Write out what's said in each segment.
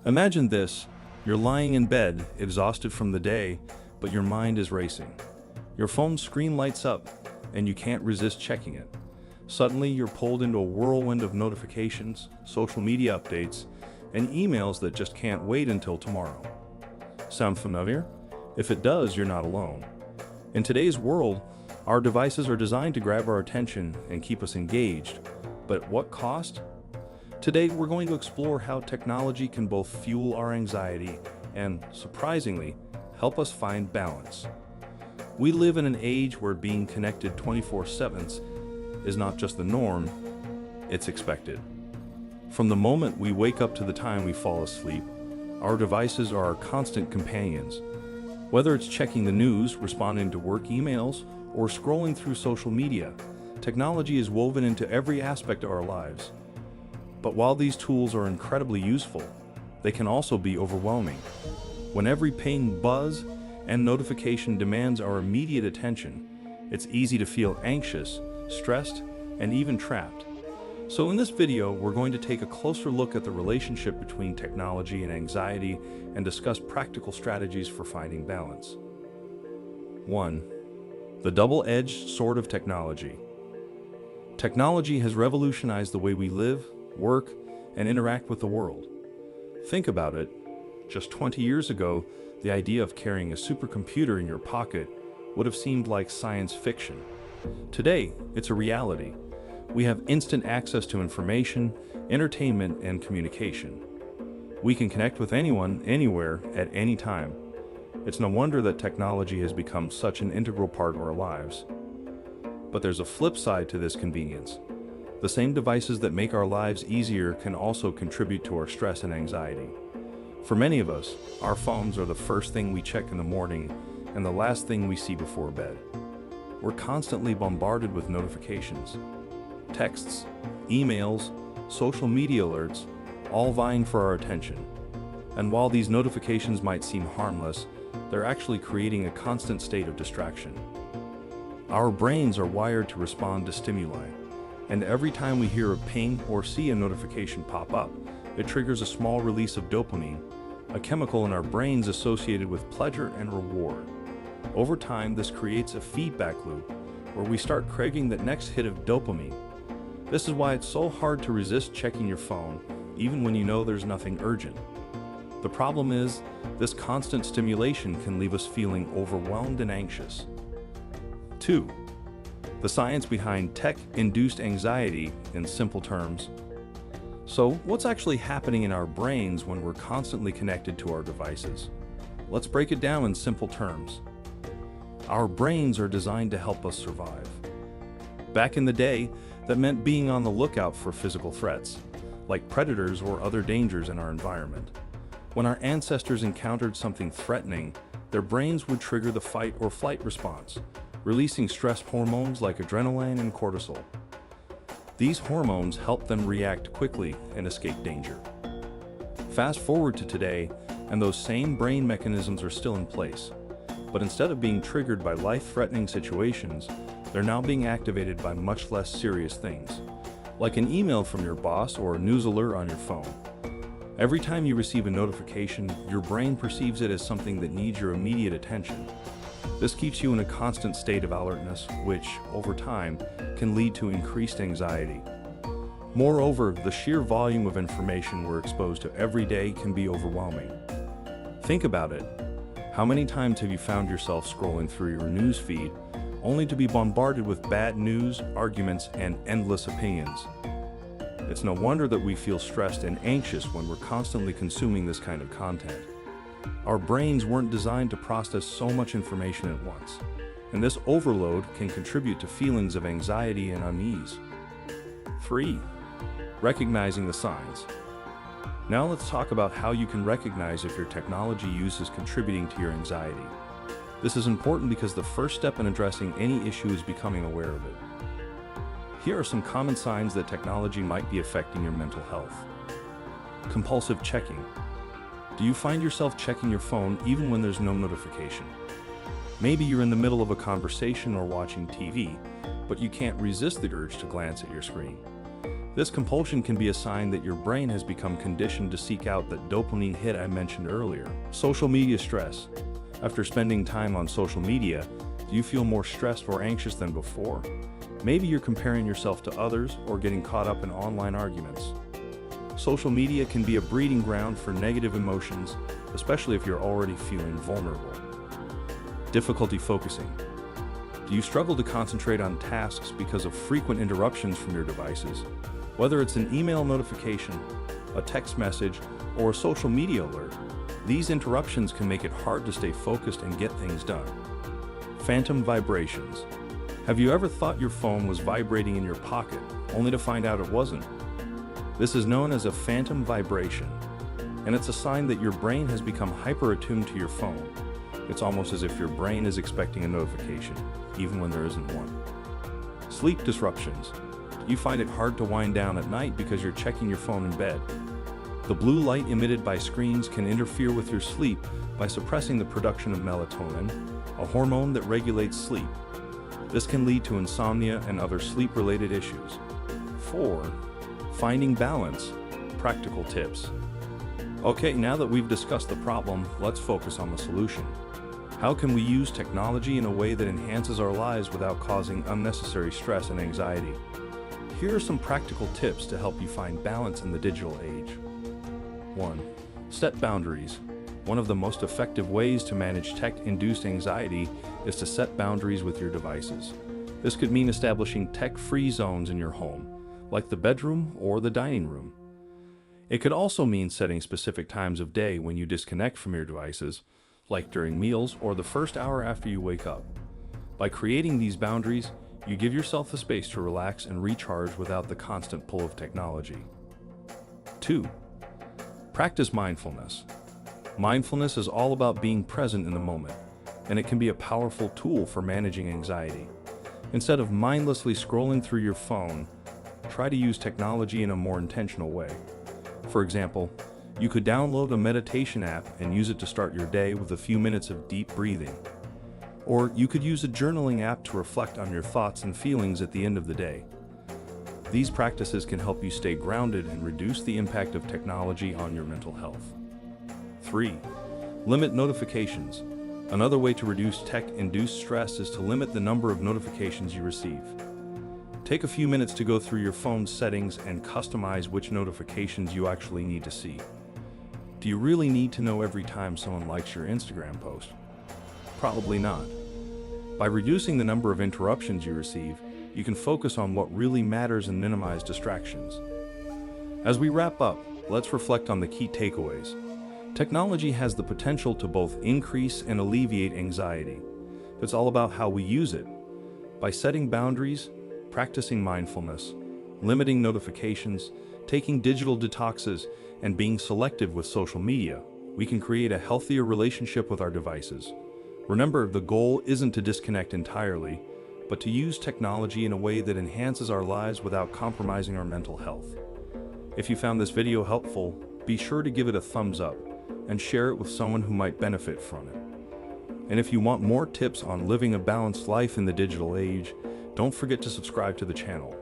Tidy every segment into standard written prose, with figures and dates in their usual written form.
Imagine this, you're lying in bed, exhausted from the day, but your mind is racing. Your phone screen lights up, and you can't resist checking it. Suddenly, you're pulled into a whirlwind of notifications, social media updates, and emails that just can't wait until tomorrow. Sound familiar? If it does, you're not alone. In today's world, our devices are designed to grab our attention and keep us engaged, but at what cost? Today, we're going to explore how technology can both fuel our anxiety and, surprisingly, help us find balance. We live in an age where being connected 24/7 is not just the norm, it's expected. From the moment we wake up to the time we fall asleep, our devices are our constant companions. Whether it's checking the news, responding to work emails, or scrolling through social media, technology is woven into every aspect of our lives. But while these tools are incredibly useful, they can also be overwhelming. When every ping, buzz, and notification demands our immediate attention, it's easy to feel anxious, stressed, and even trapped. So in this video, we're going to take a closer look at the relationship between technology and anxiety and discuss practical strategies for finding balance. 1. The double-edged sword of technology. Technology has revolutionized the way we live, work, and interact with the world. Think about it. Just 20 years ago, the idea of carrying a supercomputer in your pocket would have seemed like science fiction. Today, it's a reality. We have instant access to information, entertainment, and communication. We can connect with anyone, anywhere, at any time. It's no wonder that technology has become such an integral part of our lives. But there's a flip side to this convenience. The same devices that make our lives easier can also contribute to our stress and anxiety. For many of us, our phones are the first thing we check in the morning and the last thing we see before bed. We're constantly bombarded with notifications, texts, emails, social media alerts, all vying for our attention. And while these notifications might seem harmless, they're actually creating a constant state of distraction. Our brains are wired to respond to stimuli, and every time we hear a ping or see a notification pop up, it triggers a small release of dopamine, a chemical in our brains associated with pleasure and reward. Over time, this creates a feedback loop where we start craving that next hit of dopamine. This is why it's so hard to resist checking your phone, even when you know there's nothing urgent. The problem is, this constant stimulation can leave us feeling overwhelmed and anxious. 2. The science behind tech-induced anxiety in simple terms. So, what's actually happening in our brains when we're constantly connected to our devices? Let's break it down in simple terms. Our brains are designed to help us survive. Back in the day, that meant being on the lookout for physical threats, like predators or other dangers in our environment. When our ancestors encountered something threatening, their brains would trigger the fight or flight response, releasing stress hormones like adrenaline and cortisol. These hormones help them react quickly and escape danger. Fast forward to today, and those same brain mechanisms are still in place. But instead of being triggered by life-threatening situations, they're now being activated by much less serious things, like an email from your boss or a news alert on your phone. Every time you receive a notification, your brain perceives it as something that needs your immediate attention. This keeps you in a constant state of alertness, which, over time, can lead to increased anxiety. Moreover, the sheer volume of information we're exposed to every day can be overwhelming. Think about it. How many times have you found yourself scrolling through your news feed, only to be bombarded with bad news, arguments, and endless opinions? It's no wonder that we feel stressed and anxious when we're constantly consuming this kind of content. Our brains weren't designed to process so much information at once, and this overload can contribute to feelings of anxiety and unease. 3. Recognizing the signs. Now let's talk about how you can recognize if your technology use is contributing to your anxiety. This is important because the first step in addressing any issue is becoming aware of it. Here are some common signs that technology might be affecting your mental health. Compulsive checking. Do you find yourself checking your phone even when there's no notification? Maybe you're in the middle of a conversation or watching TV, but you can't resist the urge to glance at your screen. This compulsion can be a sign that your brain has become conditioned to seek out that dopamine hit I mentioned earlier. Social media stress. After spending time on social media, do you feel more stressed or anxious than before? Maybe you're comparing yourself to others or getting caught up in online arguments. Social media can be a breeding ground for negative emotions, especially if you're already feeling vulnerable. Difficulty focusing. Do you struggle to concentrate on tasks because of frequent interruptions from your devices? Whether it's an email notification, a text message, or a social media alert, these interruptions can make it hard to stay focused and get things done. Phantom vibrations. Have you ever thought your phone was vibrating in your pocket, only to find out it wasn't? This is known as a phantom vibration, and it's a sign that your brain has become hyper-attuned to your phone. It's almost as if your brain is expecting a notification, even when there isn't one. Sleep disruptions. You find it hard to wind down at night because you're checking your phone in bed. The blue light emitted by screens can interfere with your sleep by suppressing the production of melatonin, a hormone that regulates sleep. This can lead to insomnia and other sleep-related issues. 4. Finding balance. Practical tips. Okay, now that we've discussed the problem, let's focus on the solution. How can we use technology in a way that enhances our lives without causing unnecessary stress and anxiety? Here are some practical tips to help you find balance in the digital age. 1. Set boundaries. One of the most effective ways to manage tech-induced anxiety is to set boundaries with your devices. This could mean establishing tech-free zones in your home, like the bedroom or the dining room. It could also mean setting specific times of day when you disconnect from your devices, like during meals or the first hour after you wake up. By creating these boundaries, you give yourself the space to relax and recharge without the constant pull of technology. 2. Practice mindfulness. Mindfulness is all about being present in the moment, and it can be a powerful tool for managing anxiety. Instead of mindlessly scrolling through your phone, try to use technology in a more intentional way. For example, you could download a meditation app and use it to start your day with a few minutes of deep breathing. Or you could use a journaling app to reflect on your thoughts and feelings at the end of the day. These practices can help you stay grounded and reduce the impact of technology on your mental health. 3. Limit notifications. Another way to reduce tech-induced stress is to limit the number of notifications you receive. Take a few minutes to go through your phone's settings and customize which notifications you actually need to see. Do you really need to know every time someone likes your Instagram post? Probably not. By reducing the number of interruptions you receive, you can focus on what really matters and minimize distractions. As we wrap up, let's reflect on the key takeaways. Technology has the potential to both increase and alleviate anxiety. It's all about how we use it. By setting boundaries, practicing mindfulness, limiting notifications, taking digital detoxes, and being selective with social media, we can create a healthier relationship with our devices. Remember, the goal isn't to disconnect entirely, but to use technology in a way that enhances our lives without compromising our mental health. If you found this video helpful, be sure to give it a thumbs up and share it with someone who might benefit from it. And if you want more tips on living a balanced life in the digital age, don't forget to subscribe to the channel.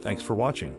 Thanks for watching.